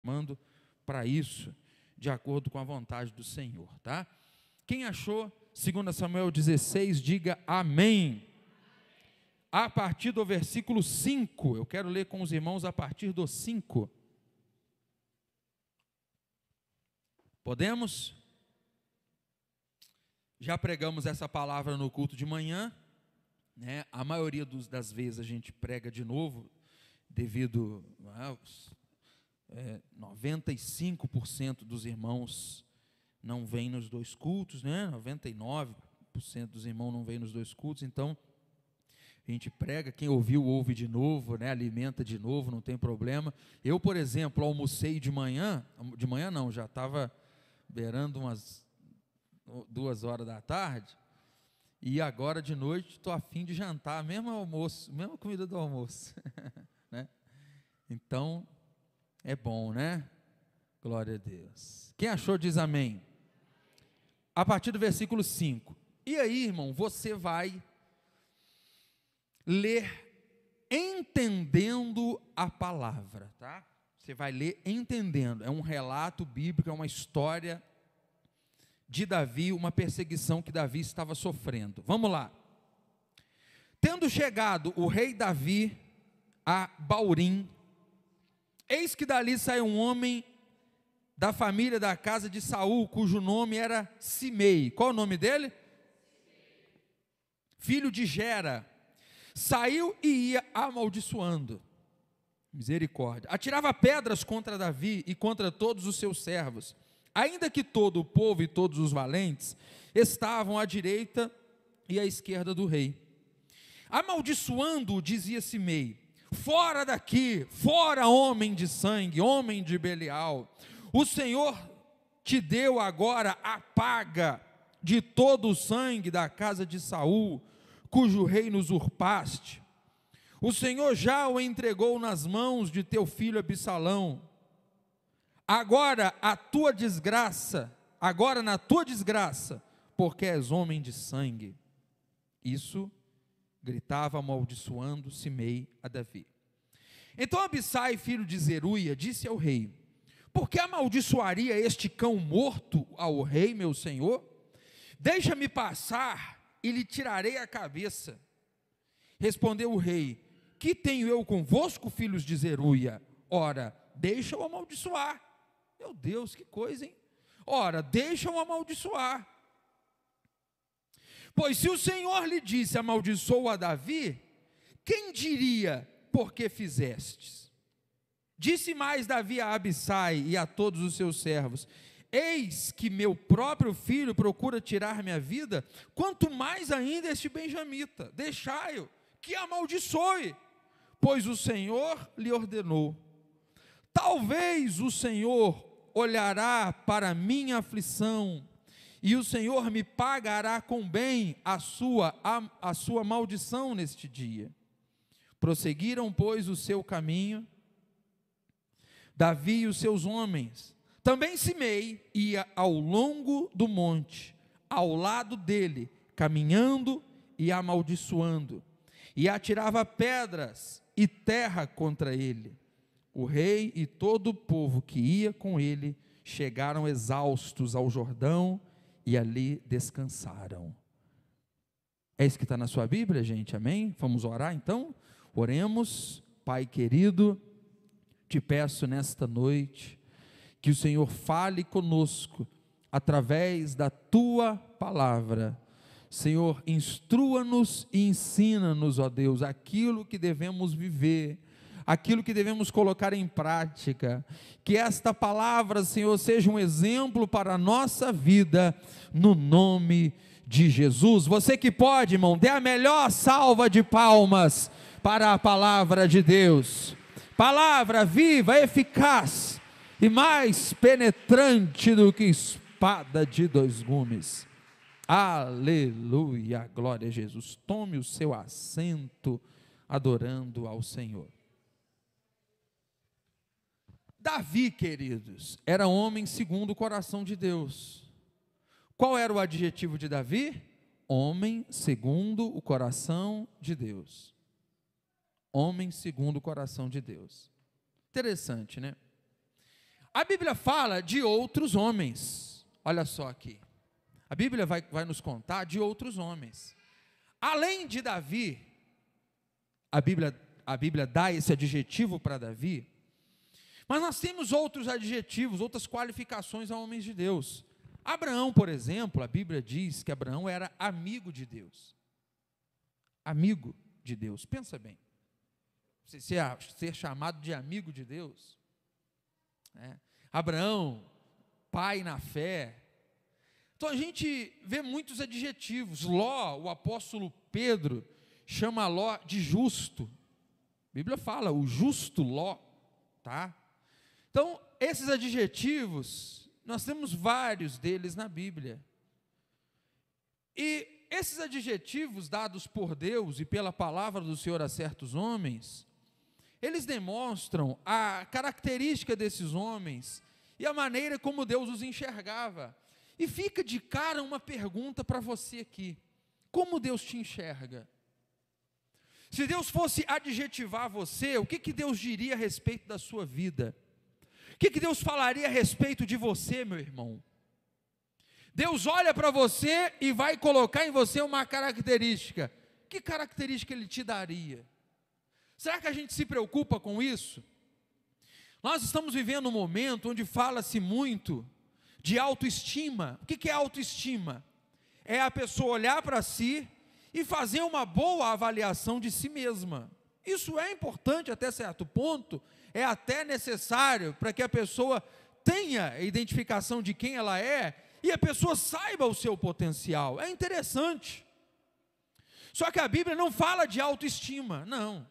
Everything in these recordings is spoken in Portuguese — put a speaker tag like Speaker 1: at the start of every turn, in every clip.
Speaker 1: chamando para isso, de acordo com a vontade do Senhor, tá? Quem achou 2 Samuel 16, diga amém. A partir do versículo 5, eu quero ler com os irmãos a partir do 5. Podemos? Já pregamos essa palavra no culto de manhã, né? A maioria das vezes a gente prega de novo, devido aos 95% dos irmãos não vêm nos dois cultos, né? 99% dos irmãos não vêm nos dois cultos, então a gente prega, quem ouviu, ouve de novo, né? Alimenta de novo, não tem problema. Eu, por exemplo, almocei de manhã não, já estava beirando umas 2 horas da tarde, e agora de noite estou a fim de jantar, mesmo almoço, mesma comida do almoço, né? Então, é bom, né? Glória a Deus. Quem achou diz amém. A partir do versículo 5. E aí, irmão, você vai ler entendendo a palavra, tá? Você vai ler entendendo. É um relato bíblico, é uma história de Davi, uma perseguição que Davi estava sofrendo. Vamos lá. Tendo chegado o rei Davi a Baurim, eis que dali saiu um homem da família da casa de Saul, cujo nome era Simei. Qual o nome dele? Filho de Gera. Saiu e ia amaldiçoando. Misericórdia. Atirava pedras contra Davi e contra todos os seus servos, ainda que todo o povo e todos os valentes estavam à direita e à esquerda do rei. Amaldiçoando-o, dizia Simei: fora daqui, fora, homem de sangue, homem de Belial, o Senhor te deu agora a paga de todo o sangue da casa de Saul, cujo reino usurpaste. O Senhor já o entregou nas mãos de teu filho Absalão. Agora na tua desgraça, porque és homem de sangue. Isso gritava amaldiçoando Simei a Davi. Então Abissai, filho de Zeruia, disse ao rei: por que amaldiçoaria este cão morto ao rei, meu senhor? Deixa-me passar e lhe tirarei a cabeça. Respondeu o rei: que tenho eu convosco, filhos de Zeruia? Ora, deixa-o amaldiçoar. Meu Deus, que coisa, hein? Ora, deixa-o amaldiçoar. Pois se o Senhor lhe disse: amaldiçoa a Davi, quem diria: por que fizestes? Disse mais Davi a Abissai e a todos os seus servos: eis que meu próprio filho procura tirar minha vida, quanto mais ainda este benjamita. Deixai-o, que amaldiçoe, pois o Senhor lhe ordenou. Talvez o Senhor olhará para a minha aflição, e o Senhor me pagará com bem a sua maldição neste dia. Prosseguiram, pois, o seu caminho, Davi e os seus homens. Também Simei ia ao longo do monte, ao lado dele, caminhando e amaldiçoando, e atirava pedras e terra contra ele. O rei e todo o povo que ia com ele chegaram exaustos ao Jordão e ali descansaram. É isso que está na sua Bíblia, gente, amém? Vamos orar então? Oremos. Pai querido, te peço nesta noite que o Senhor fale conosco através da tua palavra. Senhor, instrua-nos e ensina-nos, ó Deus, aquilo que devemos viver, aquilo que devemos colocar em prática. Que esta palavra, Senhor, seja um exemplo para a nossa vida, no nome de Jesus. Você que pode, irmão, dê a melhor salva de palmas para a palavra de Deus. Palavra viva, eficaz e mais penetrante do que espada de 2 gumes. Aleluia, glória a Jesus. Tome o seu assento, adorando ao Senhor. Davi, queridos, era homem segundo o coração de Deus. Qual era o adjetivo de Davi? Homem segundo o coração de Deus. Homem segundo o coração de Deus. Interessante, né? A Bíblia fala de outros homens. Olha só aqui. A Bíblia vai nos contar de outros homens. Além de Davi, a Bíblia dá esse adjetivo para Davi, mas nós temos outros adjetivos, outras qualificações a homens de Deus. Abraão, por exemplo, a Bíblia diz que Abraão era amigo de Deus. Amigo de Deus, pensa bem. Você ser chamado de amigo de Deus. Abraão, pai na fé. Então a gente vê muitos adjetivos. Ló, o apóstolo Pedro, chama Ló de justo. A Bíblia fala, o justo Ló, tá? Então, esses adjetivos, nós temos vários deles na Bíblia. E esses adjetivos dados por Deus e pela palavra do Senhor a certos homens, eles demonstram a característica desses homens e a maneira como Deus os enxergava. E fica de cara uma pergunta para você aqui: como Deus te enxerga? Se Deus fosse adjetivar você, o que Deus diria a respeito da sua vida? O que Deus falaria a respeito de você, meu irmão? Deus olha para você e vai colocar em você uma característica. Que característica Ele te daria? Será que a gente se preocupa com isso? Nós estamos vivendo um momento onde fala-se muito de autoestima. O que é autoestima? É a pessoa olhar para si e fazer uma boa avaliação de si mesma. Isso é importante até certo ponto, é até necessário para que a pessoa tenha a identificação de quem ela é e a pessoa saiba o seu potencial. É interessante. Só que a Bíblia não fala de autoestima, não.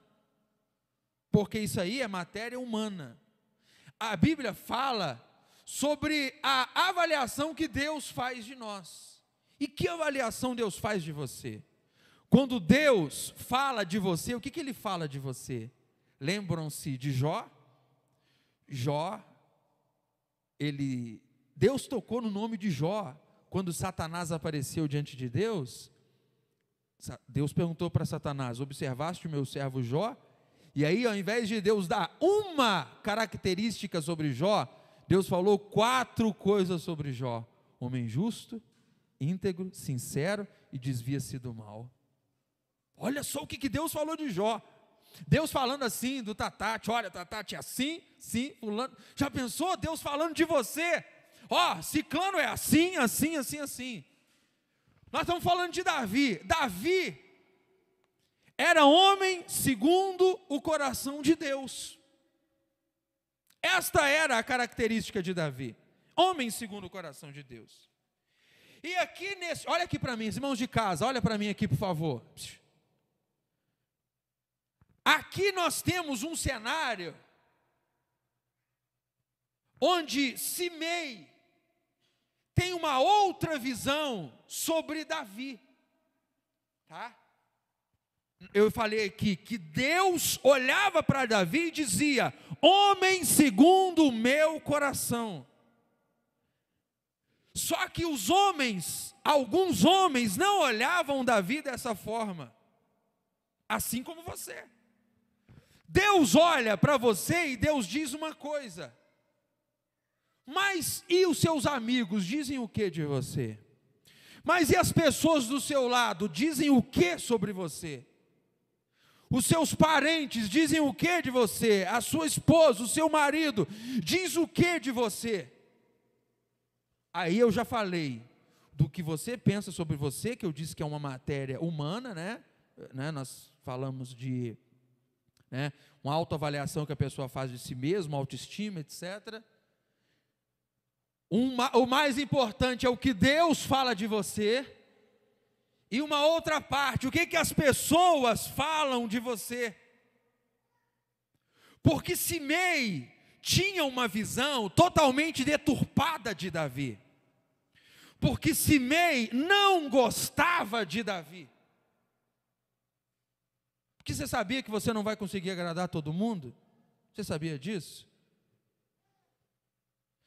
Speaker 1: Porque isso aí é matéria humana. A Bíblia fala sobre a avaliação que Deus faz de nós. E que avaliação Deus faz de você? Quando Deus fala de você, o que Ele fala de você? Lembram-se de Jó? Jó, Deus tocou no nome de Jó, quando Satanás apareceu diante de Deus. Deus perguntou para Satanás: observaste o meu servo Jó? E aí, ao invés de Deus dar uma característica sobre Jó, Deus falou 4 coisas sobre Jó: homem justo, íntegro, sincero e desvia-se do mal. Olha só o que Deus falou de Jó. Deus falando assim do Tatate: olha, Tatate é assim, sim, fulano. Já pensou Deus falando de você? Ó, ciclano é assim, assim, assim, assim. Nós estamos falando de Davi. Davi era homem segundo o coração de Deus. Esta era a característica de Davi, homem segundo o coração de Deus. E aqui olha aqui para mim, irmãos de casa, olha para mim aqui, por favor. Aqui nós temos um cenário onde Simei tem uma outra visão sobre Davi, tá? Eu falei aqui que Deus olhava para Davi e dizia: homem segundo o meu coração. Só que alguns homens não olhavam Davi dessa forma, assim como você. Deus olha para você e Deus diz uma coisa, mas e os seus amigos dizem o que de você? Mas e as pessoas do seu lado dizem o que sobre você? Os seus parentes dizem o que de você? A sua esposa, o seu marido diz o que de você? Aí eu já falei do que você pensa sobre você, que eu disse que é uma matéria humana, né? Nós falamos de uma autoavaliação que a pessoa faz de si mesma, autoestima, etc. O mais importante é o que Deus fala de você. E uma outra parte, o que as pessoas falam de você? Porque Simei tinha uma visão totalmente deturpada de Davi. Porque Simei não gostava de Davi. Porque você sabia que você não vai conseguir agradar todo mundo? Você sabia disso?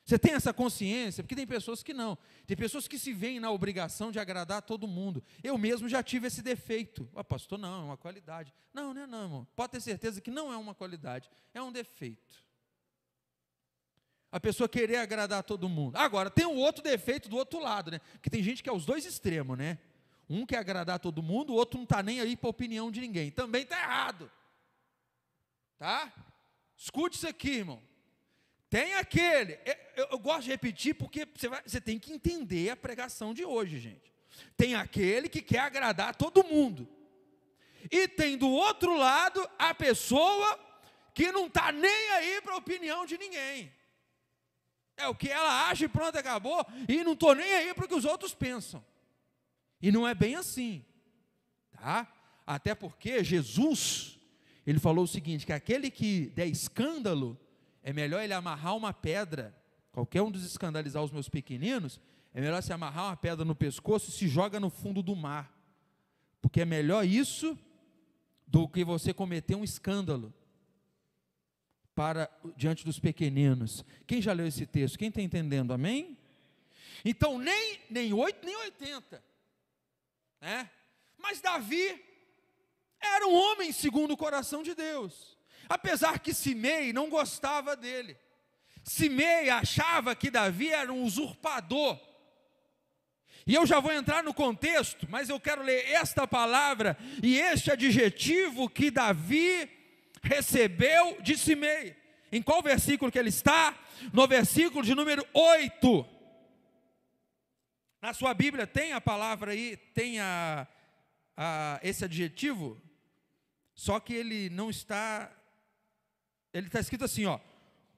Speaker 1: Você tem essa consciência? Porque tem pessoas que não. Tem pessoas que se veem na obrigação de agradar todo mundo. Eu mesmo já tive esse defeito. Pastor, não, é uma qualidade. Não, irmão. Pode ter certeza que não é uma qualidade, é um defeito. A pessoa querer agradar todo mundo. Agora, tem um outro defeito do outro lado, né? Porque tem gente que é os dois extremos, né? Um quer agradar todo mundo, o outro não está nem aí para a opinião de ninguém. Também está errado. Tá? Escute isso aqui, irmão. Tem aquele, eu gosto de repetir porque você tem que entender a pregação de hoje, gente. Tem aquele que quer agradar todo mundo. E tem do outro lado a pessoa que não está nem aí para a opinião de ninguém. É o que ela acha e pronto, acabou. E não estou nem aí para o que os outros pensam. E não é bem assim. Tá? Até porque Jesus, ele falou o seguinte, que aquele que der escândalo, é melhor ele amarrar uma pedra. Qualquer um desescandalizar os meus pequeninos, é melhor se amarrar uma pedra no pescoço e se joga no fundo do mar. Porque é melhor isso do que você cometer um escândalo diante dos pequeninos. Quem já leu esse texto? Quem está entendendo? Amém? Então, nem 8, nem 80. Né? Mas Davi era um homem segundo o coração de Deus. Apesar que Simei não gostava dele. Simei achava que Davi era um usurpador. E eu já vou entrar no contexto, mas eu quero ler esta palavra e este adjetivo que Davi recebeu de Simei. Em qual versículo que ele está? No versículo de número 8. Na sua Bíblia tem a palavra aí, tem esse adjetivo, só que ele não está, ele está escrito assim, ó,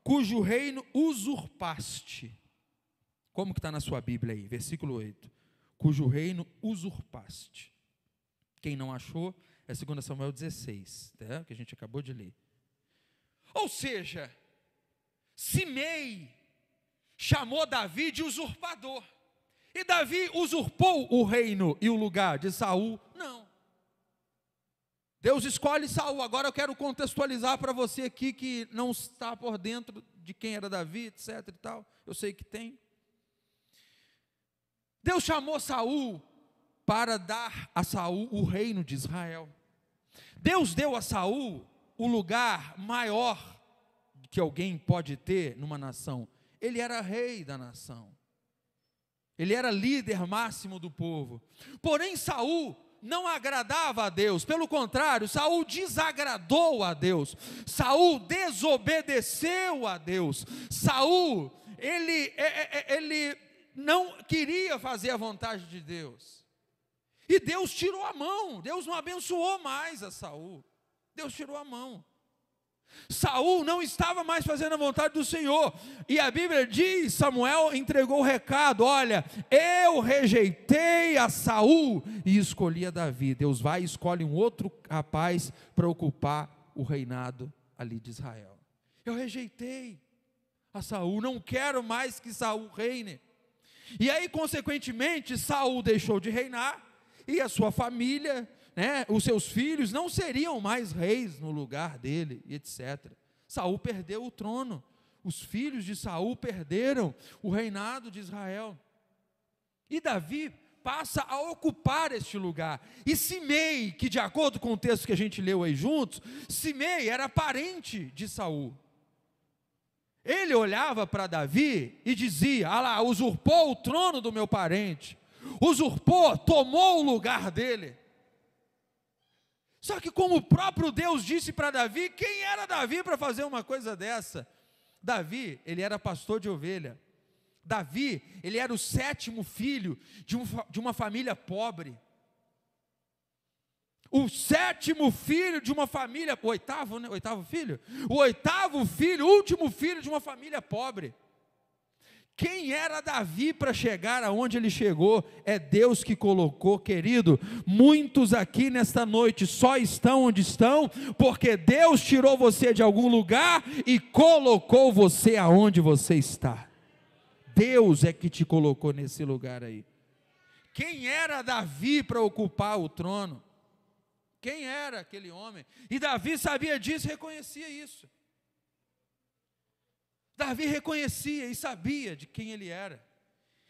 Speaker 1: cujo reino usurpaste. Como que está na sua Bíblia aí? Versículo 8. Cujo reino usurpaste. Quem não achou, é 2 Samuel 16, tá? Que a gente acabou de ler. Ou seja, Simei chamou Davi de usurpador. E Davi usurpou o reino e o lugar de Saul? Não. Deus escolhe Saul. Agora eu quero contextualizar para você aqui que não está por dentro de quem era Davi, etc e tal. Eu sei que tem. Deus chamou Saul para dar a Saul o reino de Israel. Deus deu a Saul o lugar maior que alguém pode ter numa nação. Ele era rei da nação. Ele era líder máximo do povo. Porém, Saul não agradava a Deus. Pelo contrário, Saul desagradou a Deus. Saul desobedeceu a Deus. Saul, ele não queria fazer a vontade de Deus. E Deus tirou a mão. Deus não abençoou mais a Saul. Deus tirou a mão. Saul não estava mais fazendo a vontade do Senhor. E a Bíblia diz, Samuel entregou o recado, olha, eu rejeitei a Saul e escolhi a Davi. Deus vai e escolhe um outro rapaz para ocupar o reinado ali de Israel. Eu rejeitei a Saul, não quero mais que Saul reine. E aí, consequentemente, Saul deixou de reinar e a sua família, né, os seus filhos não seriam mais reis no lugar dele, e etc. Saul perdeu o trono, os filhos de Saul perderam o reinado de Israel, e Davi passa a ocupar este lugar. E Simei, que de acordo com o texto que a gente leu aí juntos, Simei era parente de Saul. Ele olhava para Davi e dizia, ah lá, usurpou o trono do meu parente, usurpou, tomou o lugar dele. Só que como o próprio Deus disse para Davi, quem era Davi para fazer uma coisa dessa? Davi, ele era pastor de ovelha. Davi, ele era o 7º filho de uma família pobre. O 7º filho de uma família, o 8º, né? 8º filho? O 8º filho, último filho de uma família pobre. Quem era Davi para chegar aonde ele chegou? É Deus que colocou, querido. Muitos aqui nesta noite só estão onde estão, porque Deus tirou você de algum lugar e colocou você aonde você está. Deus é que te colocou nesse lugar aí. Quem era Davi para ocupar o trono? Quem era aquele homem? E Davi sabia disso, reconhecia isso. Davi reconhecia e sabia de quem ele era.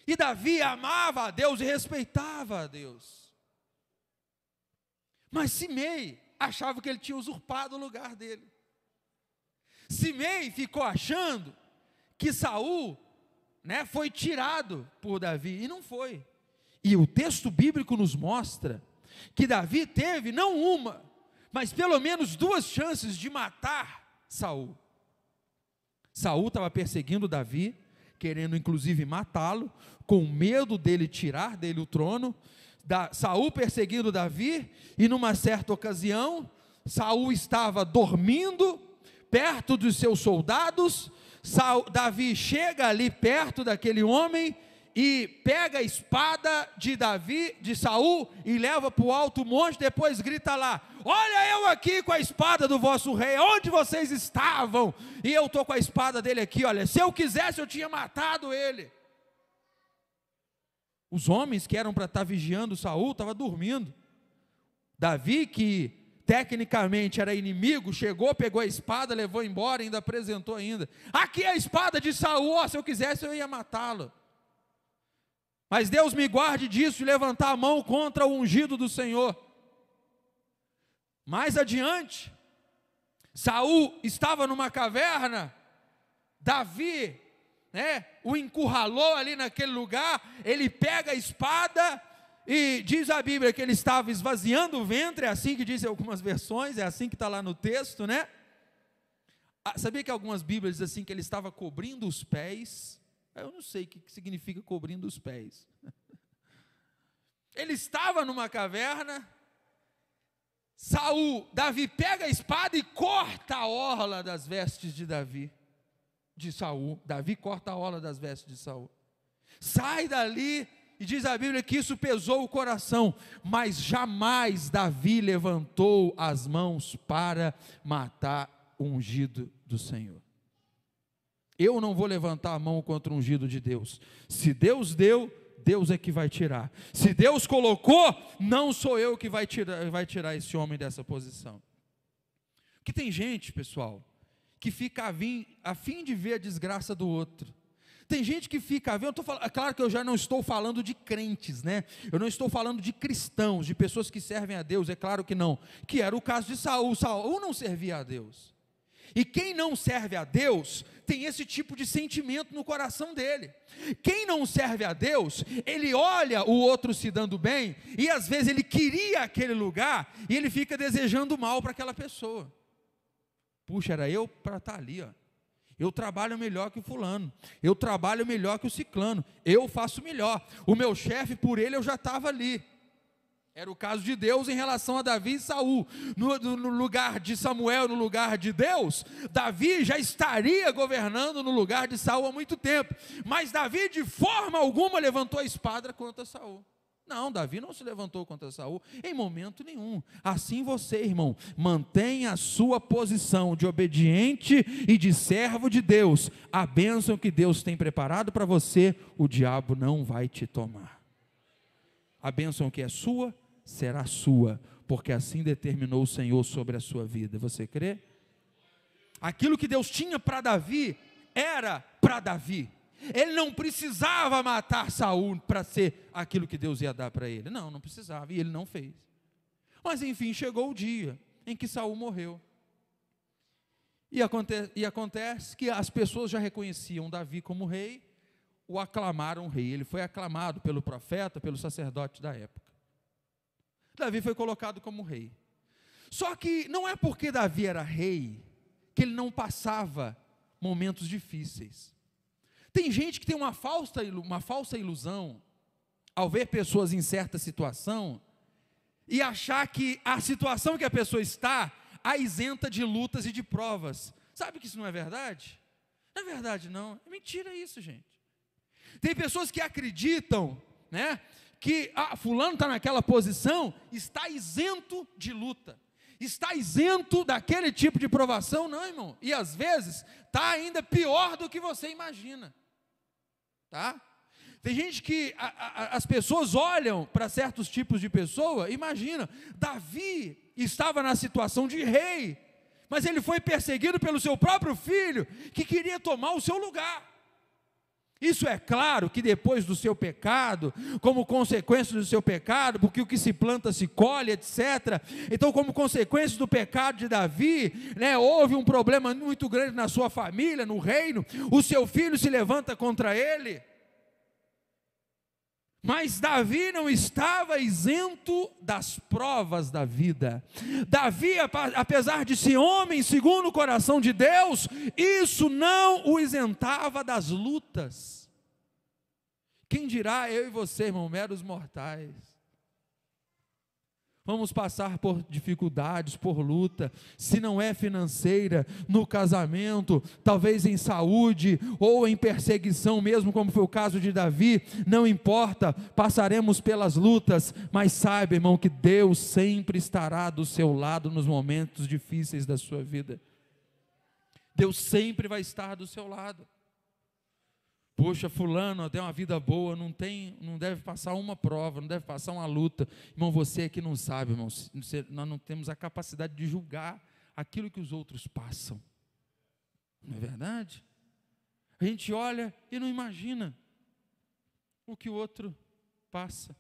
Speaker 1: E Davi amava a Deus e respeitava a Deus. Mas Simei achava que ele tinha usurpado o lugar dele. Simei ficou achando que Saul, né, foi tirado por Davi, e não foi. E o texto bíblico nos mostra que Davi teve não uma, mas pelo menos 2 chances de matar Saul. Saul estava perseguindo Davi, querendo inclusive matá-lo, com medo dele tirar dele o trono. Saul perseguindo Davi, e numa certa ocasião, Saul estava dormindo perto dos seus soldados. Davi chega ali perto daquele homem e pega a espada de Saul e leva para o alto monte. Depois grita lá: olha eu aqui com a espada do vosso rei, onde vocês estavam? E eu estou com a espada dele aqui, olha, se eu quisesse eu tinha matado ele. Os homens que eram para estar vigiando Saul estavam dormindo. Davi, que tecnicamente era inimigo, chegou, pegou a espada, levou embora, ainda apresentou ainda: aqui é a espada de Saul, se eu quisesse eu ia matá-lo. Mas Deus me guarde disso, de levantar a mão contra o ungido do Senhor. Mais adiante, Saul estava numa caverna, Davi, né, o encurralou ali naquele lugar. Ele pega a espada, e diz a Bíblia que ele estava esvaziando o ventre, é assim que dizem algumas versões, é assim que está lá no texto, né? Sabia que algumas Bíblias dizem assim, que ele estava cobrindo os pés? Eu não sei o que significa cobrindo os pés. Ele estava numa caverna. Davi pega a espada e corta a orla das vestes de Saul. Davi corta a orla das vestes de Saul. Sai dali, e diz a Bíblia que isso pesou o coração, mas jamais Davi levantou as mãos para matar o ungido do Senhor. Eu não vou levantar a mão contra o ungido de Deus. Se Deus deu, Deus é que vai tirar. Se Deus colocou, não sou eu que vai tirar esse homem dessa posição. Porque tem gente, pessoal, que fica a fim de ver a desgraça do outro. Tem gente que fica vendo, claro que eu já não estou falando de crentes, né? Eu não estou falando de cristãos, de pessoas que servem a Deus, é claro que não. Que era o caso de Saul. Saul não servia a Deus. E quem não serve a Deus, tem esse tipo de sentimento no coração dele. Quem não serve a Deus, ele olha o outro se dando bem, e às vezes ele queria aquele lugar, e ele fica desejando mal para aquela pessoa. Puxa, era eu para estar ali, ó. Eu trabalho melhor que o fulano, eu trabalho melhor que o ciclano, eu faço melhor, o meu chefe, por ele eu já estava ali. Era o caso de Deus em relação a Davi e Saul. No lugar de Samuel, no lugar de Deus, Davi já estaria governando no lugar de Saul há muito tempo. Mas Davi de forma alguma levantou a espada contra Saul. Não, Davi não se levantou contra Saul em momento nenhum. Assim você, irmão, mantenha a sua posição de obediente e de servo de Deus. A bênção que Deus tem preparado para você, o diabo não vai te tomar. A bênção que é sua, será sua, porque assim determinou o Senhor sobre a sua vida. Você crê? Aquilo que Deus tinha para Davi, era para Davi. Ele não precisava matar Saul para ser aquilo que Deus ia dar para ele. Não precisava, e ele não fez. Mas enfim, chegou o dia em que Saul morreu. E acontece que as pessoas já reconheciam Davi como rei, o aclamaram rei. Ele foi aclamado pelo profeta, pelo sacerdote da época. Davi foi colocado como rei. Só que não é porque Davi era rei que ele não passava momentos difíceis. Tem gente que tem uma falsa ilusão ao ver pessoas em certa situação e achar que a situação que a pessoa está a isenta de lutas e de provas. Sabe que isso não é verdade? Não é verdade não, é mentira isso, gente. Tem pessoas que acreditam, né, que fulano está naquela posição, está isento de luta, está isento daquele tipo de provação. Não, irmão, e às vezes está ainda pior do que você imagina, tá? Tem gente que as pessoas olham para certos tipos de pessoa. Imagina, Davi estava na situação de rei, mas ele foi perseguido pelo seu próprio filho, que queria tomar o seu lugar. Isso é claro que depois do seu pecado, como consequência do seu pecado, porque o que se planta se colhe, etc. Então, como consequência do pecado de Davi, houve um problema muito grande na sua família, no reino. O seu filho se levanta contra ele. Mas Davi não estava isento das provas da vida. Davi, apesar de ser homem segundo o coração de Deus, isso não o isentava das lutas. Quem dirá eu e você, irmão, meros mortais? Vamos passar por dificuldades, por luta, se não é financeira, no casamento, talvez em saúde, ou em perseguição mesmo, como foi o caso de Davi, não importa, passaremos pelas lutas, mas saiba, irmão, que Deus sempre estará do seu lado nos momentos difíceis da sua vida. Deus sempre vai estar do seu lado. Poxa, fulano tem uma vida boa, não deve passar uma prova, não deve passar uma luta. Irmão, você aqui não sabe, irmão, nós não temos a capacidade de julgar aquilo que os outros passam. Não é verdade? A gente olha e não imagina o que o outro passa.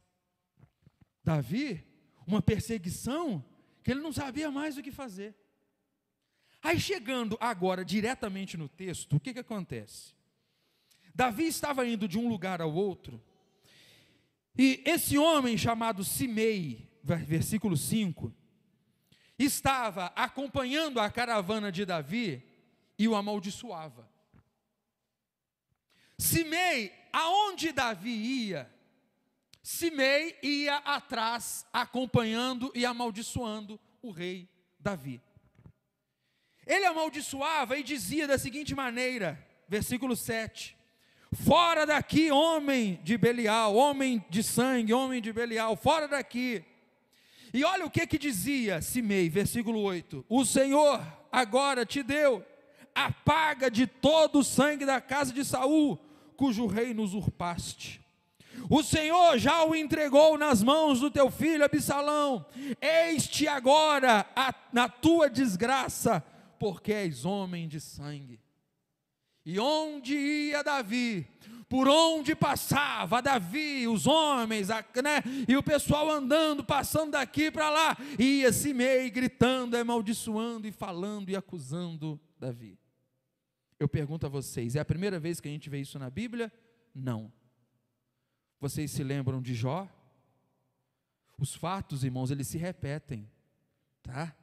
Speaker 1: Davi, uma perseguição que ele não sabia mais o que fazer. Aí chegando agora diretamente no texto, o que acontece? Davi estava indo de um lugar ao outro, e esse homem chamado Simei, versículo 5, estava acompanhando a caravana de Davi e o amaldiçoava. Simei, aonde Davi ia, Simei ia atrás, acompanhando e amaldiçoando o rei Davi. Ele amaldiçoava e dizia da seguinte maneira, versículo 7, fora daqui, homem de Belial, homem de sangue, homem de Belial, fora daqui. E olha o que dizia Simei, versículo 8, o Senhor agora te deu a paga de todo o sangue da casa de Saul, cujo reino usurpaste. O Senhor já o entregou nas mãos do teu filho Absalão, eis-te agora na tua desgraça, porque és homem de sangue. E onde ia Davi, por onde passava Davi, os homens, e o pessoal andando, passando daqui para lá, ia Simei gritando, amaldiçoando e falando e acusando Davi. Eu pergunto a vocês, é a primeira vez que a gente vê isso na Bíblia? Não. Vocês se lembram de Jó? Os fatos, irmãos, eles se repetem, tá?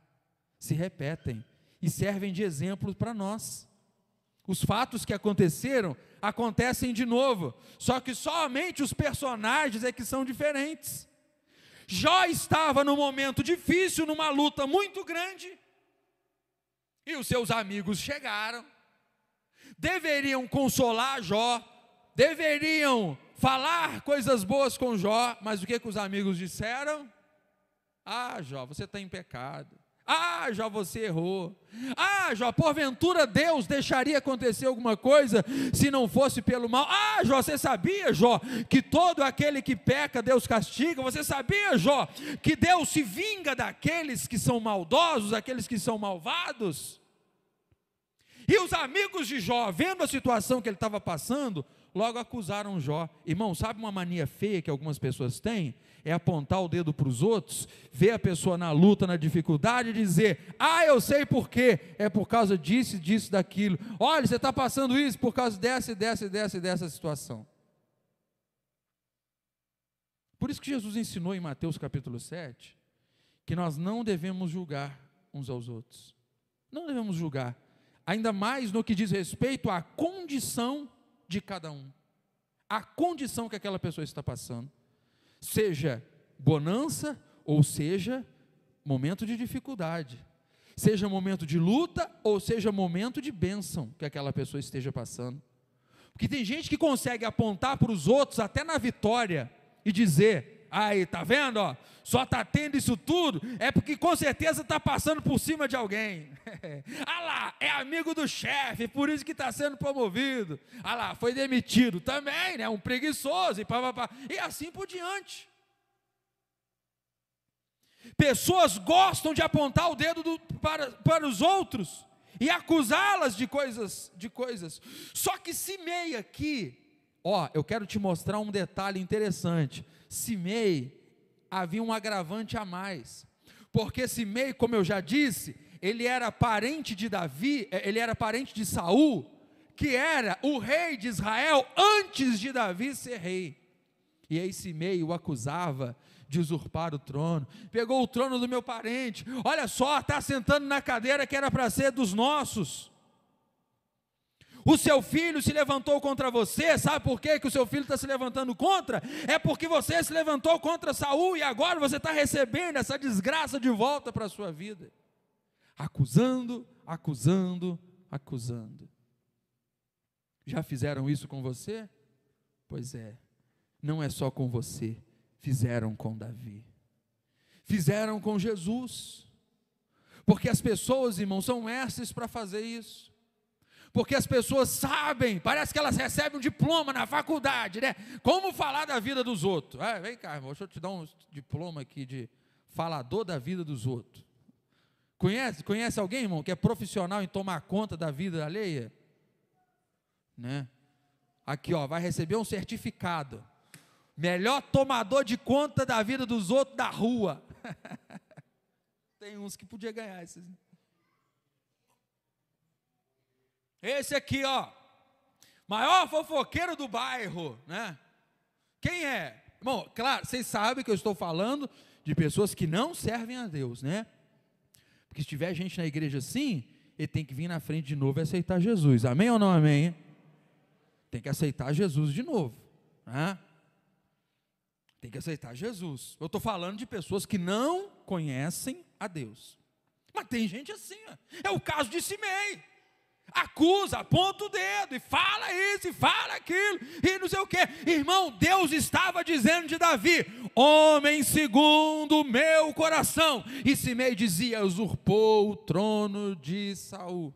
Speaker 1: Se repetem e servem de exemplo para nós. Os fatos que aconteceram, acontecem de novo, só que somente os personagens é que são diferentes. Jó estava num momento difícil, numa luta muito grande, e os seus amigos chegaram, deveriam consolar Jó, deveriam falar coisas boas com Jó, mas o que os amigos disseram? Ah, Jó, você está em pecado. Ah, Jó, você errou. Ah, Jó, porventura Deus deixaria acontecer alguma coisa se não fosse pelo mal. Ah, Jó, você sabia, Jó, que todo aquele que peca Deus castiga? Você sabia, Jó, que Deus se vinga daqueles que são maldosos, aqueles que são malvados? E os amigos de Jó, vendo a situação que ele estava passando, logo acusaram Jó. Irmão, sabe uma mania feia que algumas pessoas têm? É apontar o dedo para os outros, ver a pessoa na luta, na dificuldade e dizer, ah, eu sei por quê, é por causa disso, disso, daquilo. Olha, você está passando isso por causa dessa situação. Por isso que Jesus ensinou em Mateus capítulo 7, que nós não devemos julgar uns aos outros. Não devemos julgar, ainda mais no que diz respeito à condição de cada um. A condição que aquela pessoa está passando. Seja bonança, ou seja, momento de dificuldade. Seja momento de luta, ou seja, momento de bênção que aquela pessoa esteja passando. Porque tem gente que consegue apontar para os outros, até na vitória, e dizer, aí, tá vendo, ó, só está tendo isso tudo, é porque com certeza está passando por cima de alguém. Ah lá, é amigo do chefe, por isso que está sendo promovido. Ah lá, foi demitido também, né, um preguiçoso, e assim por diante. Pessoas gostam de apontar o dedo para os outros, e acusá-las de coisas. Só que Simei aqui, eu quero te mostrar um detalhe interessante. Simei havia um agravante a mais, porque Simei, como eu já disse, ele era parente de Davi, ele era parente de Saul, que era o rei de Israel antes de Davi ser rei. E aí Simei o acusava de usurpar o trono. Pegou o trono do meu parente, olha só, está sentando na cadeira que era para ser dos nossos. O seu filho se levantou contra você. Sabe por quê que o seu filho está se levantando contra? É porque você se levantou contra Saul, e agora você está recebendo essa desgraça de volta para a sua vida. Acusando, acusando, acusando. Já fizeram isso com você? Pois é, não é só com você, fizeram com Davi, fizeram com Jesus, porque as pessoas, irmãos, são mestres para fazer isso, porque as pessoas sabem, parece que elas recebem um diploma na faculdade, né? Como falar da vida dos outros. Vem cá, irmão, deixa eu te dar um diploma aqui de falador da vida dos outros. Conhece alguém, irmão, que é profissional em tomar conta da vida alheia? Né? Aqui, vai receber um certificado, melhor tomador de conta da vida dos outros da rua. Tem uns que podia ganhar esses. Esse aqui, maior fofoqueiro do bairro, né? Quem é? Bom, claro, vocês sabem que eu estou falando de pessoas que não servem a Deus, né? Porque se tiver gente na igreja assim, ele tem que vir na frente de novo e aceitar Jesus. Amém ou não amém? Hein? Tem que aceitar Jesus de novo, né? Tem que aceitar Jesus. Eu estou falando de pessoas que não conhecem a Deus. Mas tem gente assim, é o caso de Simei. Acusa, aponta o dedo, e fala isso, e fala aquilo, e não sei o que. Irmão, Deus estava dizendo de Davi: homem segundo o meu coração. E Simei dizia: usurpou o trono de Saul.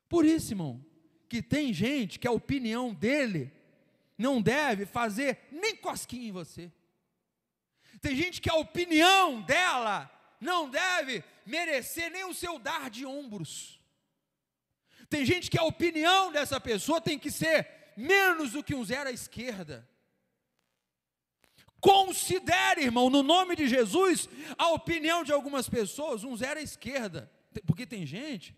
Speaker 1: Por isso, irmão, que tem gente que a opinião dele não deve fazer nem cosquinha em você. Tem gente que a opinião dela não deve merecer nem o seu dar de ombros. Tem gente que a opinião dessa pessoa tem que ser menos do que um zero à esquerda. Considere, irmão, no nome de Jesus, a opinião de algumas pessoas um zero à esquerda. Porque tem gente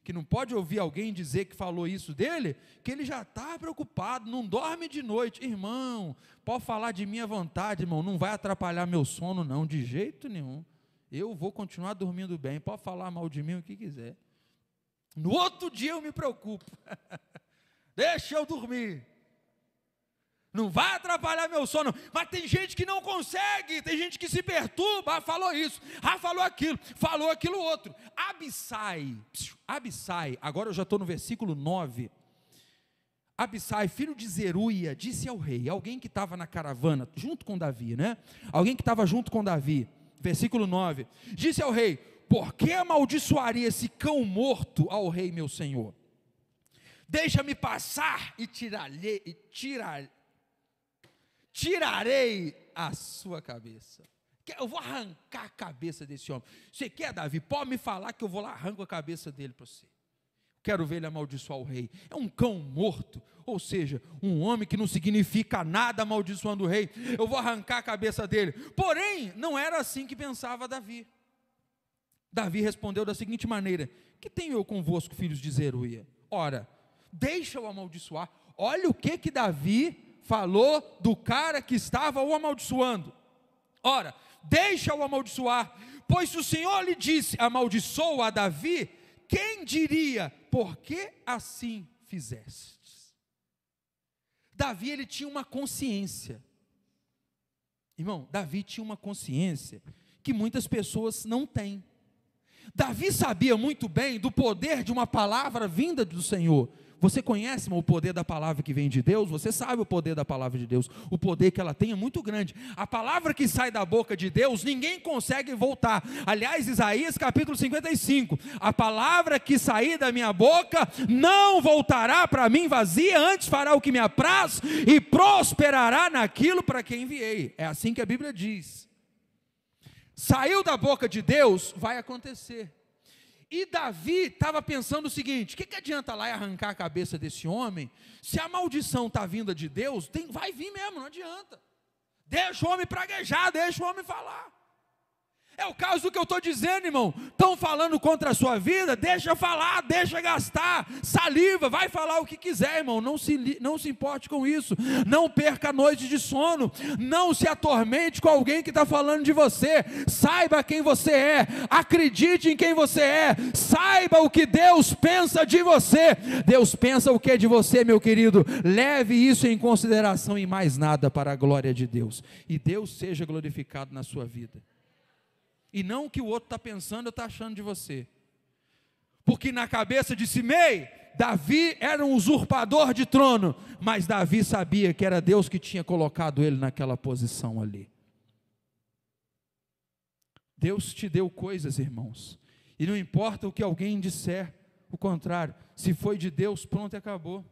Speaker 1: que não pode ouvir alguém dizer que falou isso dele, que ele já está preocupado, não dorme de noite. Irmão, pode falar de mim à vontade, irmão, não vai atrapalhar meu sono não, de jeito nenhum. Eu vou continuar dormindo bem, pode falar mal de mim o que quiser. No outro dia eu me preocupo. Deixa eu dormir. Não vai atrapalhar meu sono. Mas tem gente que não consegue, tem gente que se perturba. Falou isso, falou aquilo outro. Abissai, agora eu já estou no versículo 9. Abissai, filho de Zeruia, disse ao rei, alguém que estava na caravana, junto com Davi, né? Alguém que estava junto com Davi, versículo 9, disse ao rei: por que amaldiçoaria esse cão morto ao rei meu senhor? Deixa-me passar e tirarei a sua cabeça. Eu vou arrancar a cabeça desse homem. Você quer, Davi? Pode me falar que eu vou lá, arranco a cabeça dele para você. Quero ver ele amaldiçoar o rei. É um cão morto, ou seja, um homem que não significa nada amaldiçoando o rei. Eu vou arrancar a cabeça dele. Porém, não era assim que pensava Davi. Davi respondeu da seguinte maneira: que tenho eu convosco, filhos de Zeruia? Ora, deixa-o amaldiçoar. Olha o que Davi falou do cara que estava o amaldiçoando. Ora, deixa-o amaldiçoar, pois se o Senhor lhe disse: amaldiçoa a Davi, quem diria: por que assim fizestes? Davi, ele tinha uma consciência. Irmão, Davi tinha uma consciência que muitas pessoas não têm. Davi sabia muito bem do poder de uma palavra vinda do Senhor. Você conhece, irmão, o poder da palavra que vem de Deus? Você sabe o poder da palavra de Deus. O poder que ela tem é muito grande. A palavra que sai da boca de Deus, ninguém consegue voltar. Aliás, Isaías capítulo 55. A palavra que sair da minha boca não voltará para mim vazia, antes fará o que me apraz e prosperará naquilo para que enviei. É assim que a Bíblia diz. Saiu da boca de Deus, vai acontecer. E Davi estava pensando o seguinte: o que adianta lá arrancar a cabeça desse homem, se a maldição está vinda de Deus, vai vir mesmo, não adianta. Deixa o homem praguejar, deixa o homem falar. É o caso do que eu estou dizendo, irmão. Estão falando contra a sua vida, deixa falar, deixa gastar saliva, vai falar o que quiser, irmão. Não se importe com isso. Não perca a noite de sono. Não se atormente com alguém que está falando de você. Saiba quem você é, acredite em quem você é, saiba o que Deus pensa de você. Deus pensa o que de você, meu querido? Leve isso em consideração e mais nada, para a glória de Deus. E Deus seja glorificado na sua vida. E não o que o outro está pensando ou está achando de você. Porque na cabeça de Simei, Davi era um usurpador de trono, mas Davi sabia que era Deus que tinha colocado ele naquela posição ali. Deus te deu coisas, irmãos, e não importa o que alguém disser, o contrário, se foi de Deus, pronto e acabou.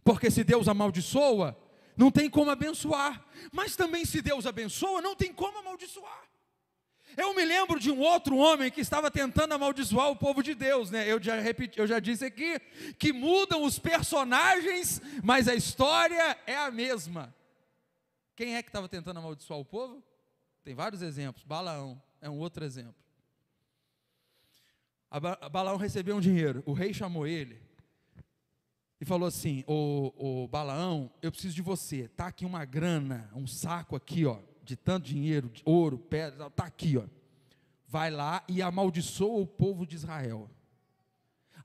Speaker 1: Porque se Deus amaldiçoa, não tem como abençoar, mas também se Deus abençoa, não tem como amaldiçoar. Eu me lembro de um outro homem que estava tentando amaldiçoar o povo de Deus, né? Eu já disse aqui que mudam os personagens, mas a história é a mesma. Quem é que estava tentando amaldiçoar o povo? Tem vários exemplos. Balaão é um outro exemplo. Balaão recebeu um dinheiro, o rei chamou ele e falou assim: ô Balaão, eu preciso de você, está aqui uma grana, um saco aqui, ó, de tanto dinheiro, de ouro, pedra, está aqui, ó. Vai lá e amaldiçoa o povo de Israel.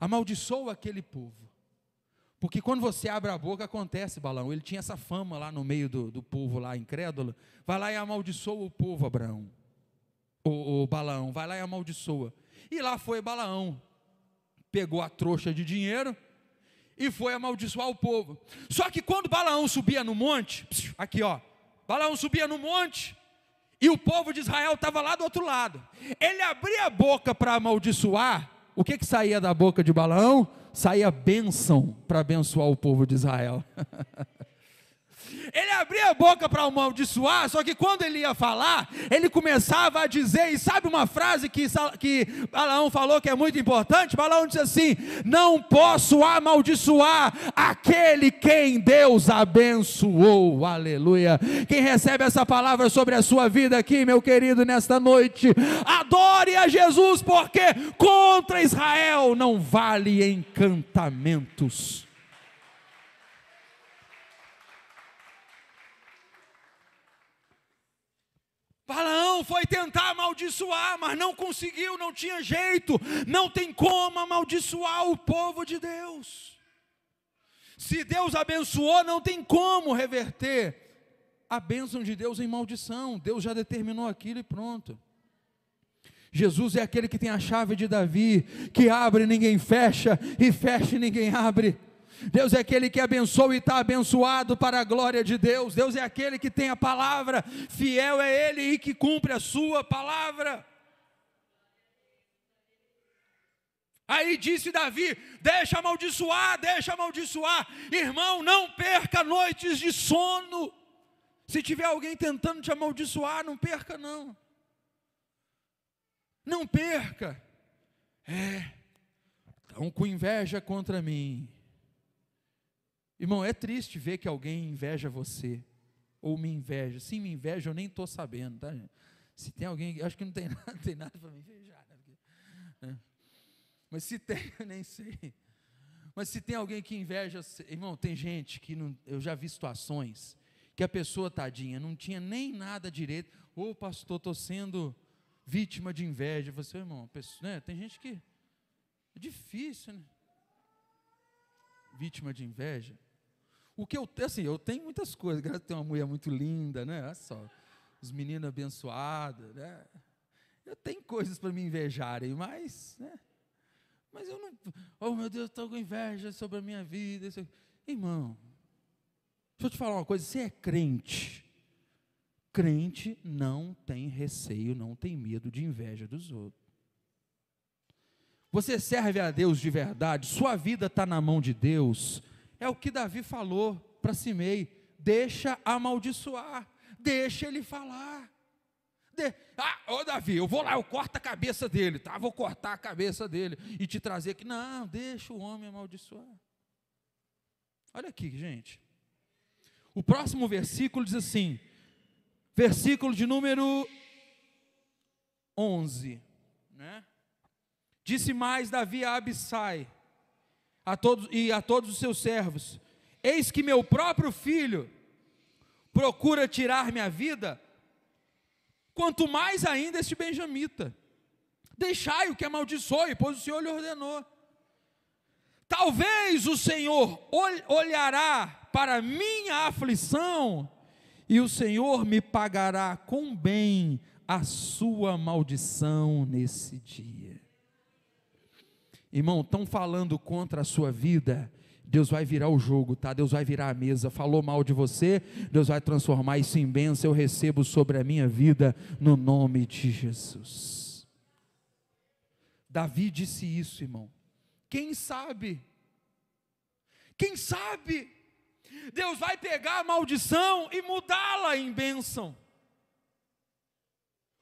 Speaker 1: Amaldiçoa aquele povo. Porque quando você abre a boca, acontece, Balaão. Ele tinha essa fama lá no meio do povo lá incrédulo. Vai lá e amaldiçoa o povo, Abraão. O Balaão, vai lá e amaldiçoa. E lá foi Balaão. Pegou a trouxa de dinheiro e foi amaldiçoar o povo. Só que quando Balaão subia no monte, aqui ó, Balaão subia no monte, e o povo de Israel estava lá do outro lado. Ele abria a boca para amaldiçoar. O que saía da boca de Balaão? Saía bênção para abençoar o povo de Israel. Ele abria a boca para amaldiçoar, só que quando ele ia falar, ele começava a dizer, e sabe uma frase que Balaão falou que é muito importante? Balaão disse assim: não posso amaldiçoar aquele quem Deus abençoou, aleluia. Quem recebe essa palavra sobre a sua vida aqui, meu querido, nesta noite, adore a Jesus, porque contra Israel não vale encantamentos. Balaão foi tentar amaldiçoar, mas não conseguiu, não tinha jeito, não tem como amaldiçoar o povo de Deus. Se Deus abençoou, não tem como reverter a bênção de Deus em maldição. Deus já determinou aquilo e pronto. Jesus é aquele que tem a chave de Davi, que abre e ninguém fecha, e fecha e ninguém abre. Deus é aquele que abençoa e está abençoado para a glória de Deus. Deus é aquele que tem a palavra, fiel é Ele e que cumpre a sua palavra. Aí disse Davi: deixa amaldiçoar, irmão, não perca noites de sono. Se tiver alguém tentando te amaldiçoar, não perca não. Não perca. Estão com inveja contra mim. Irmão, é triste ver que alguém inveja você, ou me inveja. Se me inveja, eu nem estou sabendo, tá, gente? Se tem alguém, acho que não tem nada para me invejar, né? Mas se tem, eu nem sei. Mas se tem alguém que inveja, irmão, tem gente que não, eu já vi situações que a pessoa, tadinha, não tinha nem nada direito. Ô pastor, estou sendo vítima de inveja. Você, irmão, pessoa, né? Tem gente que é difícil, né? Vítima de inveja. O que eu tenho muitas coisas, graças a Deus, tenho uma mulher muito linda, né? Olha só, os meninos abençoados, né? Eu tenho coisas para me invejarem, mas, né? Mas eu não, oh meu Deus, estou com inveja sobre a minha vida. Irmão, deixa eu te falar uma coisa, você é crente. Crente não tem receio, não tem medo de inveja dos outros. Você serve a Deus de verdade, sua vida está na mão de Deus. É o que Davi falou para Simei: deixa amaldiçoar, deixa ele falar, Ô Davi, eu vou lá, eu corto a cabeça dele, tá? Vou cortar a cabeça dele e te trazer aqui. Não, deixa o homem amaldiçoar. Olha aqui, gente. O próximo versículo diz assim, versículo de número 11, né? Disse mais Davi a Abissai a todos os seus servos: eis que meu próprio filho procura tirar minha vida, quanto mais ainda este benjamita. Deixai-o que amaldiçoe, pois o Senhor lhe ordenou. Talvez o Senhor olhará para minha aflição, e o Senhor me pagará com bem a sua maldição nesse dia. Irmão, estão falando contra a sua vida, Deus vai virar o jogo, tá? Deus vai virar a mesa. Falou mal de você, Deus vai transformar isso em bênção. Eu recebo sobre a minha vida, no nome de Jesus. Davi disse isso, irmão. Quem sabe? Quem sabe? Deus vai pegar a maldição e mudá-la em bênção.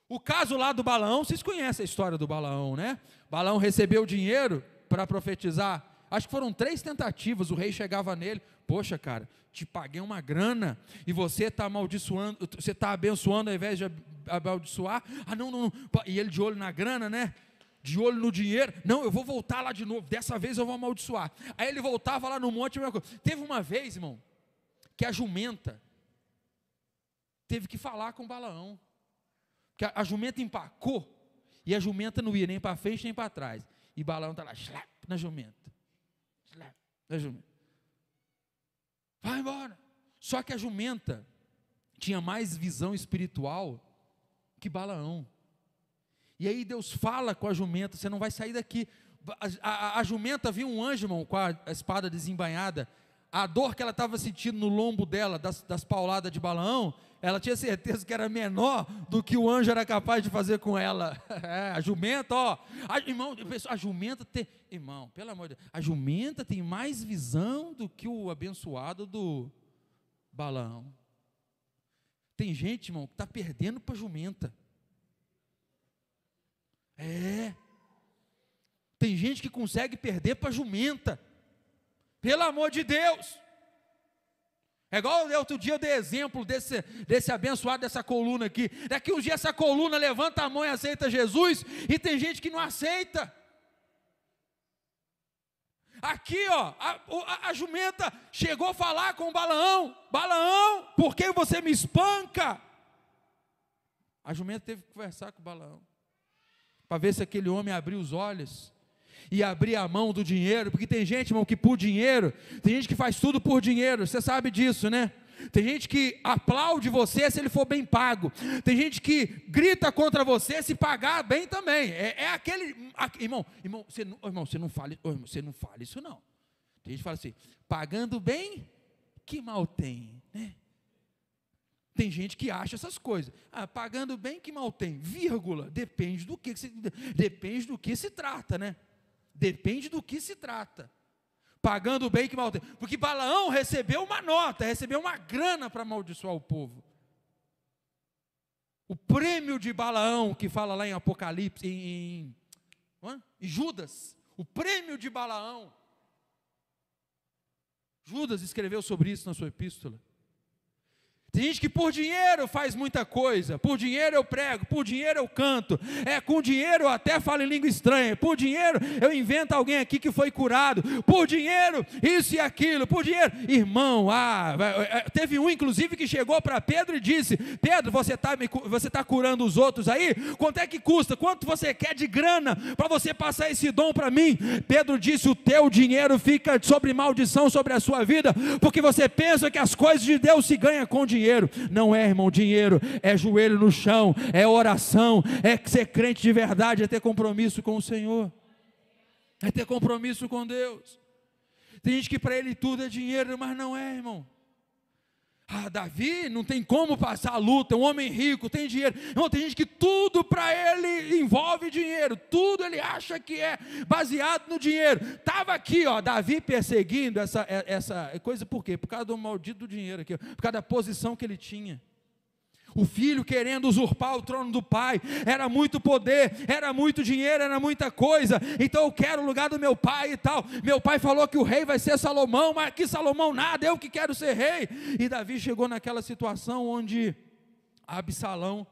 Speaker 1: O caso lá do Balaão, vocês conhecem a história do Balaão, né? Balaão recebeu dinheiro para profetizar. Acho que foram 3 tentativas. O rei chegava nele: poxa, cara, te paguei uma grana e você está amaldiçoando, você está abençoando ao invés de amaldiçoar. Não. E ele de olho na grana, né? De olho no dinheiro. Não, eu vou voltar lá de novo, dessa vez eu vou amaldiçoar. Aí ele voltava lá no monte. Teve uma vez, irmão, que a jumenta teve que falar com Balaão, porque a jumenta empacou, e a jumenta não ia nem para frente nem para trás, e Balaão está lá, slap, na jumenta, slap, na jumenta, vai embora. Só que a jumenta tinha mais visão espiritual que Balaão. E aí Deus fala com a jumenta: você não vai sair daqui. A jumenta viu um anjo, irmão, com a espada desembainhada. A dor que ela estava sentindo no lombo dela, das pauladas de Balaão, ela tinha certeza que era menor do que o anjo era capaz de fazer com ela. A jumenta, irmão, a jumenta tem, irmão, pelo amor de Deus, a jumenta tem mais visão do que o abençoado do Balaão. Tem gente, irmão, que está perdendo para a jumenta. Tem gente que consegue perder para a jumenta. Pelo amor de Deus. É igual outro dia eu dei exemplo desse abençoado, dessa coluna aqui. Daqui uns dias essa coluna levanta a mão e aceita Jesus, e tem gente que não aceita. Aqui, a jumenta chegou a falar com Balaão: Balaão, por que você me espanca? A jumenta teve que conversar com Balaão, para ver se aquele homem abriu os olhos e abrir a mão do dinheiro. Porque tem gente, irmão, que por dinheiro, tem gente que faz tudo por dinheiro, você sabe disso, né? Tem gente que aplaude você se ele for bem pago, tem gente que grita contra você se pagar bem também. Irmão, você não fale isso não. Tem gente que fala assim: pagando bem, que mal tem, né? Tem gente que acha essas coisas. Pagando bem, que mal tem, vírgula, depende do que se trata, né? Depende do que se trata. Pagando bem, que mal tem. Porque Balaão recebeu uma nota, recebeu uma grana para amaldiçoar o povo. O prêmio de Balaão, que fala lá em Apocalipse, em Judas, o prêmio de Balaão. Judas escreveu sobre isso na sua epístola. Tem gente que por dinheiro faz muita coisa. Por dinheiro eu prego, por dinheiro eu canto. Com dinheiro eu até falo em língua estranha. Por dinheiro eu invento alguém aqui que foi curado. Por dinheiro isso e aquilo. Por dinheiro, irmão, teve um inclusive que chegou para Pedro e disse: Pedro, você tá curando os outros aí? Quanto é que custa? Quanto você quer de grana para você passar esse dom para mim? Pedro disse: o teu dinheiro fica sobre maldição sobre a sua vida, porque você pensa que as coisas de Deus se ganham com dinheiro. Não é, irmão. Dinheiro é joelho no chão, é oração, é ser crente de verdade, é ter compromisso com o Senhor, é ter compromisso com Deus. Tem gente que para ele tudo é dinheiro, mas não é, irmão. Davi não tem como passar a luta, é um homem rico, tem dinheiro. Não, tem gente que tudo para ele envolve dinheiro, tudo ele acha que é baseado no dinheiro. Estava aqui, Davi perseguindo essa coisa, por quê? Por causa do maldito dinheiro aqui, por causa da posição que ele tinha. O filho querendo usurpar o trono do pai, era muito poder, era muito dinheiro, era muita coisa, então eu quero o lugar do meu pai e tal. Meu pai falou que o rei vai ser Salomão, mas que Salomão nada, eu que quero ser rei. E Davi chegou naquela situação onde Absalão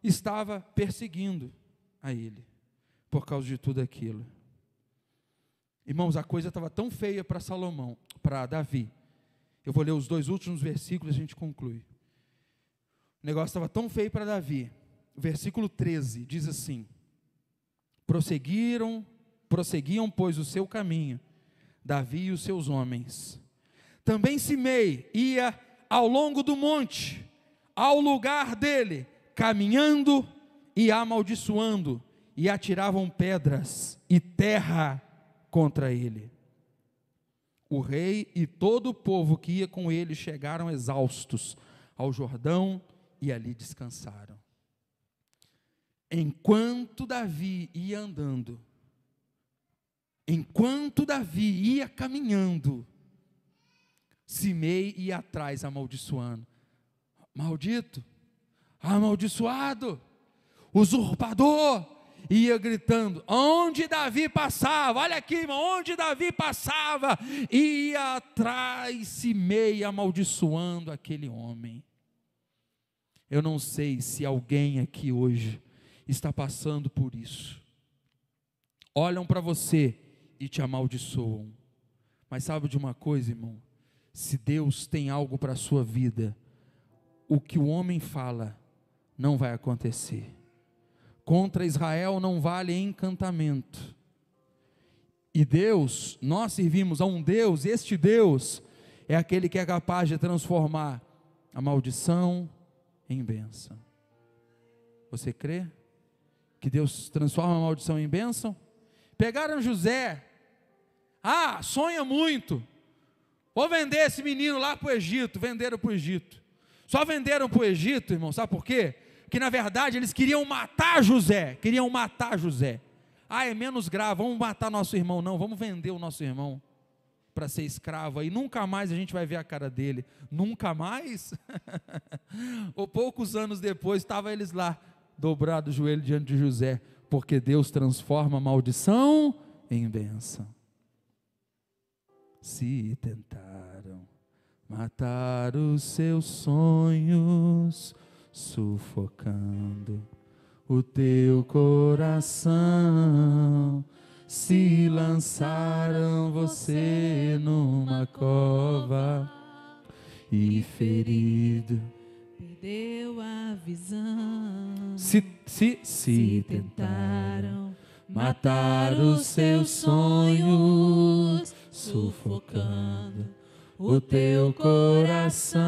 Speaker 1: estava perseguindo a ele, por causa de tudo aquilo. Irmãos, a coisa estava tão feia para Davi. Eu vou ler os 2 últimos versículos e a gente conclui. O negócio estava tão feio para Davi. O versículo 13 diz assim: prosseguiam, pois, o seu caminho, Davi e os seus homens. Também Simei ia ao longo do monte, ao lugar dele, caminhando e amaldiçoando, e atiravam pedras e terra contra ele. O rei e todo o povo que ia com ele chegaram exaustos ao Jordão e ali descansaram. Enquanto Davi ia andando, enquanto Davi ia caminhando, Simei ia atrás amaldiçoando. Maldito, amaldiçoado, usurpador, ia gritando, onde Davi passava, olha aqui, irmão, onde Davi passava, ia atrás Simei amaldiçoando aquele homem. Eu não sei se alguém aqui hoje está passando por isso. Olham para você e te amaldiçoam. Mas sabe de uma coisa, irmão? Se Deus tem algo para a sua vida, o que o homem fala não vai acontecer. Contra Israel não vale encantamento. E Deus, nós servimos a um Deus, este Deus é aquele que é capaz de transformar a maldição em bênção. Você crê que Deus transforma a maldição em bênção? Pegaram José, sonha muito, vou vender esse menino lá para o Egito, venderam para o Egito. Só venderam para o Egito, irmão, sabe por quê? Porque na verdade eles queriam matar José, é menos grave, vamos matar nosso irmão, não, vamos vender o nosso irmão para ser escravo, aí nunca mais a gente vai ver a cara dele, nunca mais, ou poucos anos depois, estavam eles lá, dobrados o joelho diante de José, porque Deus transforma a maldição em bênção. Se tentaram matar os seus sonhos, sufocando o teu coração, se lançaram você numa cova e ferido
Speaker 2: perdeu a visão.
Speaker 1: Se tentaram matar os seus sonhos, sufocando o teu coração,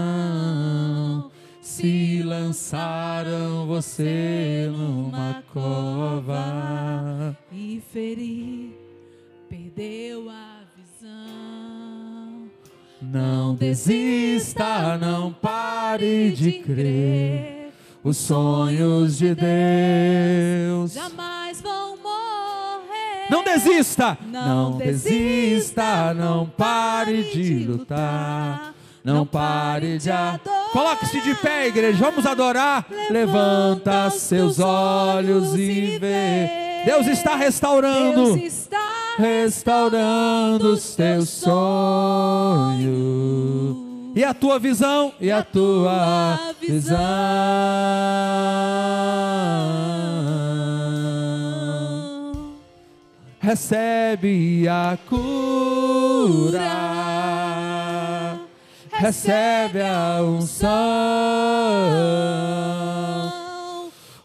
Speaker 1: se lançaram você numa cova
Speaker 2: e ferir, perdeu a visão.
Speaker 1: Não desista, não pare de crer, os sonhos de Deus
Speaker 2: jamais vão morrer.
Speaker 1: Não desista, não desista, não pare de lutar, não pare de adorar. Coloque-se de pé, igreja, vamos adorar. Levanta seus olhos e vê. Deus está restaurando.
Speaker 2: Deus está
Speaker 1: restaurando os teus sonhos. E a tua visão? E a tua visão? Recebe a cura, recebe a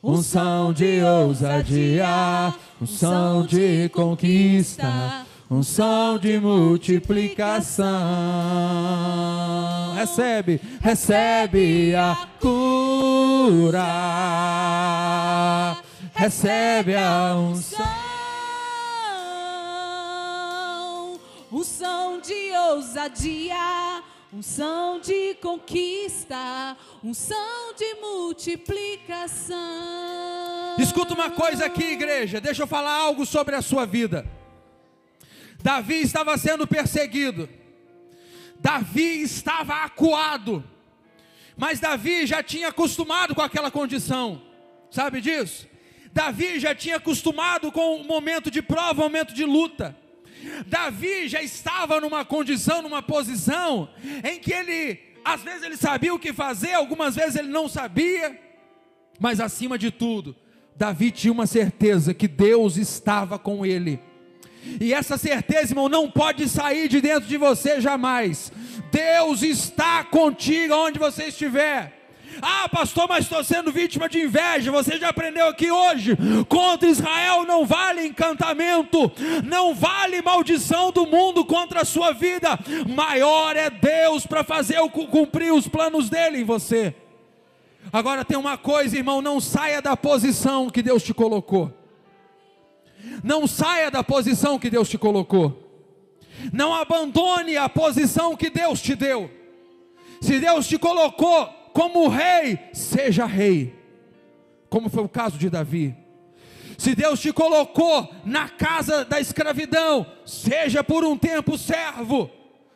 Speaker 1: unção de ousadia, unção de conquista, unção de multiplicação. Recebe a cura, recebe a
Speaker 2: unção de ousadia, unção de conquista, unção de multiplicação.
Speaker 1: Escuta uma coisa aqui, igreja, deixa eu falar algo sobre a sua vida. Davi estava sendo perseguido, Davi estava acuado, Mas Davi já tinha acostumado com aquela condição, sabe disso? Davi já tinha acostumado com o momento de prova, o momento de luta. Davi já estava numa condição, numa posição, em que ele, às vezes ele sabia o que fazer, algumas vezes ele não sabia, mas acima de tudo, Davi tinha uma certeza que Deus estava com ele. E essa certeza, irmão, não pode sair de dentro de você jamais. Deus está contigo onde você estiver. Ah, pastor, mas estou sendo vítima de inveja. Você já aprendeu aqui hoje: contra Israel não vale encantamento, não vale maldição do mundo contra a sua vida. Maior é Deus para fazer cumprir os planos dele em você. Agora tem uma coisa, irmão: não saia da posição que Deus te colocou. Não saia da posição que Deus te colocou. Não abandone a posição que Deus te deu. Se Deus te colocou como rei, seja rei, como foi o caso de Davi. Se Deus te colocou na casa da escravidão, seja por um tempo servo,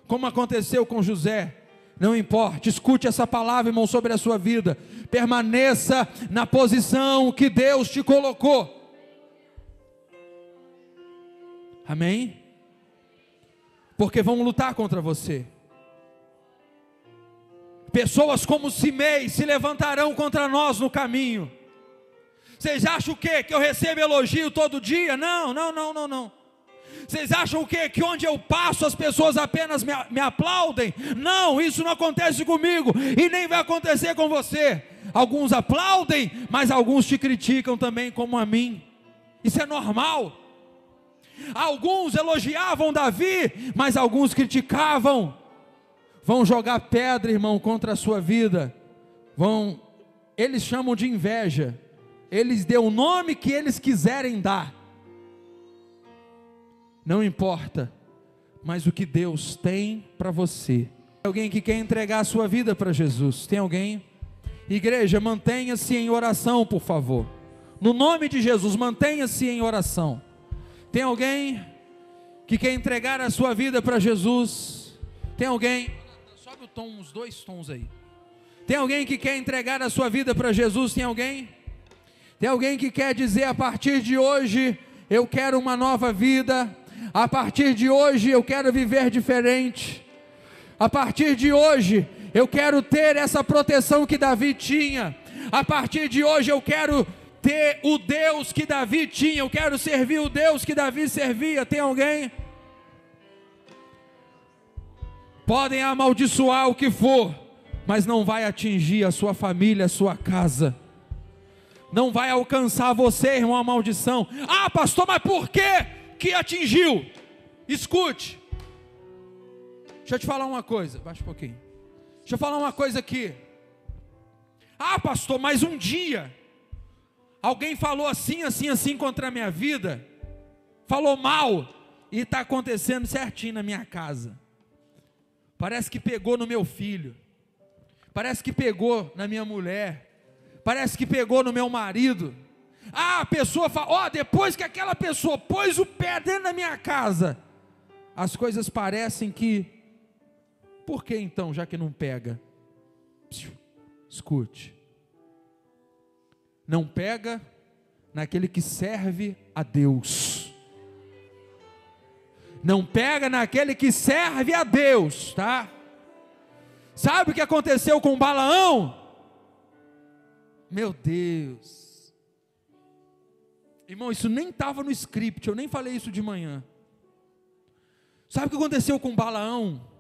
Speaker 1: como aconteceu com José. Não importa, escute essa palavra, irmão, sobre a sua vida. Permaneça na posição que Deus te colocou. Amém? Porque vão lutar contra você. Pessoas como Simei se levantarão contra nós no caminho. Vocês acham o quê? Que eu recebo elogio todo dia? Não. Vocês acham o quê? Que onde eu passo as pessoas apenas me aplaudem? Não, isso não acontece comigo e nem vai acontecer com você. Alguns aplaudem, mas alguns te criticam também, como a mim. Isso é normal. Alguns elogiavam Davi, mas alguns criticavam. Vão jogar pedra, irmão, contra a sua vida. Eles chamam de inveja. Eles dão o nome que eles quiserem dar. Não importa, mas o que Deus tem para você. Tem alguém que quer entregar a sua vida para Jesus? Tem alguém? Igreja, mantenha-se em oração, por favor. No nome de Jesus, mantenha-se em oração. Tem alguém que quer entregar a sua vida para Jesus? Tem alguém? Sobe o tom, uns 2 tons aí. Tem alguém que quer entregar a sua vida para Jesus? Tem alguém? Tem alguém que quer dizer: a partir de hoje eu quero uma nova vida. A partir de hoje eu quero viver diferente. A partir de hoje eu quero ter essa proteção que Davi tinha. A partir de hoje eu quero ter o Deus que Davi tinha. Eu quero servir o Deus que Davi servia. Tem alguém? Podem amaldiçoar o que for, mas não vai atingir a sua família, a sua casa. Não vai alcançar você, irmão, a maldição. Ah, pastor, mas por que atingiu? Escute. Deixa eu te falar uma coisa. Baixa um pouquinho. Deixa eu falar uma coisa aqui. Ah, pastor, mas um dia alguém falou assim contra a minha vida. Falou mal. E está acontecendo certinho na minha casa. Parece que pegou no meu filho. Parece que pegou na minha mulher. Parece que pegou no meu marido. Ah, a pessoa fala: depois que aquela pessoa pôs o pé dentro da minha casa, as coisas parecem que... Por que então, já que não pega? Escute. Não pega naquele que serve a Deus. Não pega naquele que serve a Deus, tá? Sabe o que aconteceu com Balaão? Meu Deus. Irmão, isso nem estava no script, eu nem falei isso de manhã. Sabe o que aconteceu com Balaão?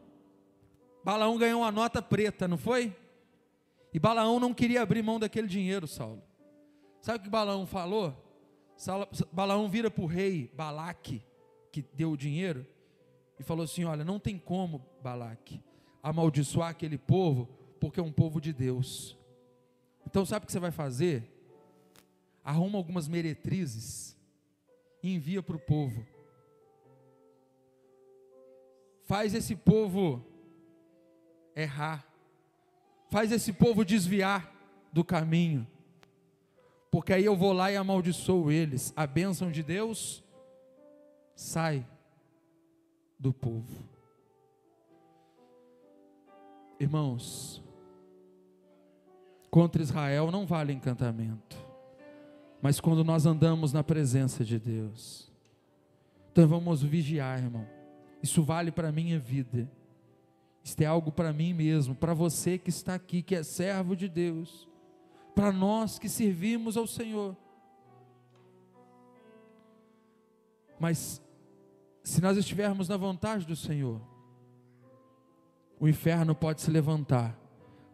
Speaker 1: Balaão ganhou uma nota preta, não foi? E Balaão não queria abrir mão daquele dinheiro, Saulo. Sabe o que Balaão falou? Balaão vira para o rei Balaque, que deu o dinheiro, e falou assim: olha, não tem como, Balaque, amaldiçoar aquele povo, porque é um povo de Deus. Então sabe o que você vai fazer? Arruma algumas meretrizes e envia para o povo. Faz esse povo errar. Faz esse povo desviar do caminho. Porque aí eu vou lá e amaldiçoo eles. A bênção de Deus sai do povo. Irmãos, contra Israel não vale encantamento, mas quando nós andamos na presença de Deus. Então vamos vigiar, irmão. Isso vale para a minha vida. Isso é algo para mim mesmo, para você que está aqui, que é servo de Deus, para nós que servimos ao Senhor. Mas se nós estivermos na vontade do Senhor, o inferno pode se levantar,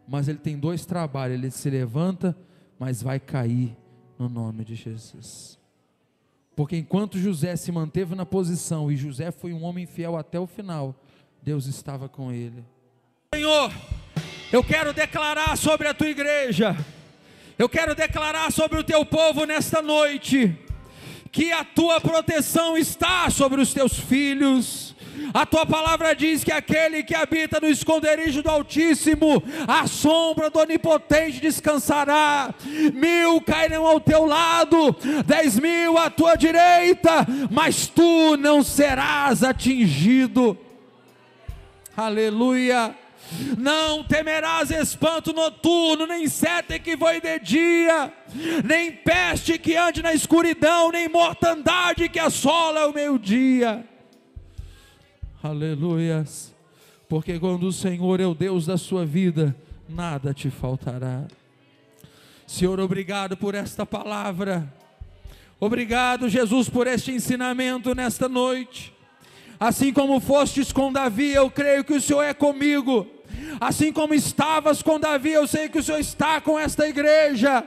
Speaker 1: mas ele tem dois trabalhos: ele se levanta, mas vai cair no nome de Jesus. Porque enquanto José se manteve na posição, e José foi um homem fiel até o final, Deus estava com ele. Senhor, eu quero declarar sobre a tua igreja, eu quero declarar sobre o teu povo nesta noite, que a tua proteção está sobre os teus filhos. A tua palavra diz que aquele que habita no esconderijo do Altíssimo, à sombra do Onipotente descansará. 1000 cairão ao teu lado, 10.000 à tua direita, mas tu não serás atingido. Aleluia. Não temerás espanto noturno, nem seta que voe de dia, nem peste que ande na escuridão, nem mortandade que assola o meio-dia. Aleluias. Porque quando o Senhor é o Deus da sua vida, nada te faltará. Senhor, obrigado por esta palavra. Obrigado, Jesus, por este ensinamento nesta noite. Assim como fostes com Davi, eu creio que o Senhor é comigo. Assim como estavas com Davi, eu sei que o Senhor está com esta igreja.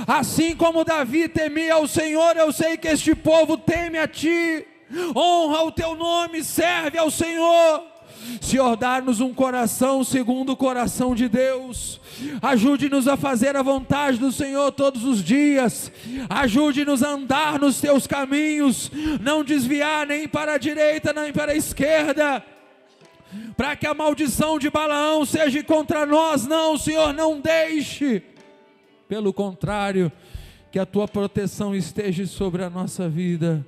Speaker 1: Assim como Davi temia ao Senhor, eu sei que este povo teme a Ti. Honra o Teu nome, serve ao Senhor. Senhor, dá-nos um coração segundo o coração de Deus. Ajude-nos a fazer a vontade do Senhor todos os dias. Ajude-nos a andar nos Teus caminhos, não desviar nem para a direita nem para a esquerda, para que a maldição de Balaão seja contra nós. Não, Senhor, não deixe. Pelo contrário, que a Tua proteção esteja sobre a nossa vida,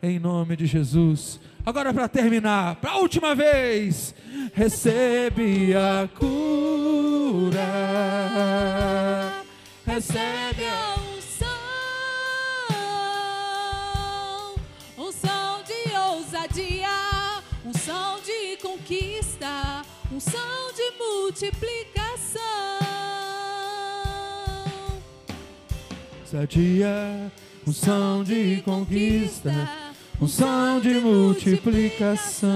Speaker 1: em nome de Jesus. Agora, para terminar, para a última vez, recebe a cura,
Speaker 2: recebe a unção de ousadia, unção de conquista, unção de multiplicação.
Speaker 1: Ousadia, unção de conquista, unção de multiplicação.